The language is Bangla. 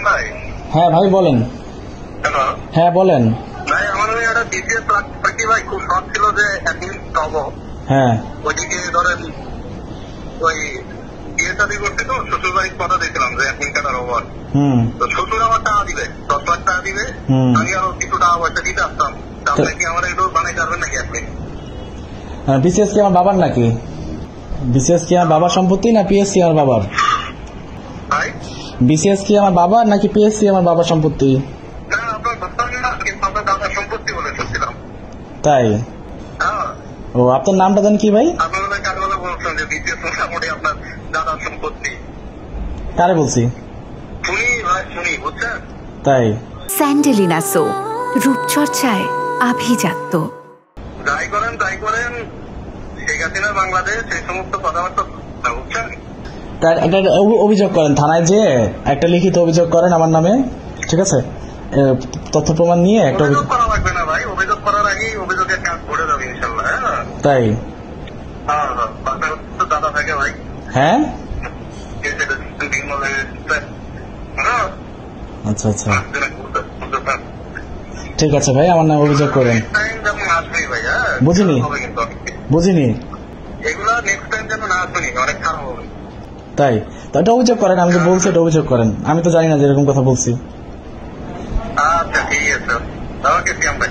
ভাই। হ্যাঁ ভাই বলেন। হ্যালো। হ্যাঁ বলেন। ভাই আমার ওই একটা বিসিএস পার্টি ভাই খুব শখ ছিল যে একদিন পাবো। হ্যাঁ ওইদিকে ধরেন ওই বিয়ে শাদী করতে তো শ্বশুর বাড়ির কথা দিয়েছিলাম যে একদিন কাটার ওভার। তো শ্বশুর আমার টাকা দিবে, 10 লাখ টাকা দিবে, আমি আরো কিছু টাকা পয়সা দিতে আসতাম। আপনি কি আমার একটু বানাই পারবেন নাকি আপনি? বিসিএস কি আমার বাবার নাকি? বিসিএস কি আমার বাবার সম্পত্তি না পিএসসি আমার বাবার? ভাই বিসিএস কি আমার বাবার নাকি পিএসসি আমার বাবার সম্পত্তি? না আপনার বাবার না, কিন্তু আপনার দাদার সম্পত্তি বলে শুনছিলাম। তাই? হ্যাঁ। ও আপনার নামটা দেন কি ভাই? আপনারা কারবেলা বলছেন যে বিসিএস মোটামুটি আপনার দাদার সম্পত্তি। কারে বলছি? শুনি ভাই শুনি, বুঝছেন? তাই? স্যান্ডেলিনা সো, রূপচর্চায় আভিজাত্য। যাই করেন শেখ হাসিনা বাংলাদেশ এই সমস্ত কথাবার্তা বুঝছেন। একটা অভিযোগ করেন থানায়, যে একটা লিখিত অভিযোগ করেন আমার নামে, ঠিক আছে? তথ্য প্রমাণ নিয়ে একটা অভিযোগ করা লাগবে না ভাই, অভিযোগ করার আগেই অভিযোগের কাজ ভরে যাবে ইনশাল্লাহ। হ্যাঁ তাই? হ্যাঁ বাসার তো দাদা থাকে ভাই। হ্যাঁ হ্যাঁ আচ্ছা আচ্ছা ঠিক আছে ভাই, আমার নামে অভিযোগ করেন। যেমন আসবেই ভাই। হ্যাঁ বুঝিনি বুঝিনি এগুলো নেক্সট টাইম যেন না শুনি, অনেক খারাপ হবে। তাই? তো এটা অভিযোগ করেন, আমি যে বলছি এটা অভিযোগ করেন। আমি তো জানি না যে এরকম কথা বলছি। আচ্ছা ঠিক আছে, ওকে সিয়াম ভাই।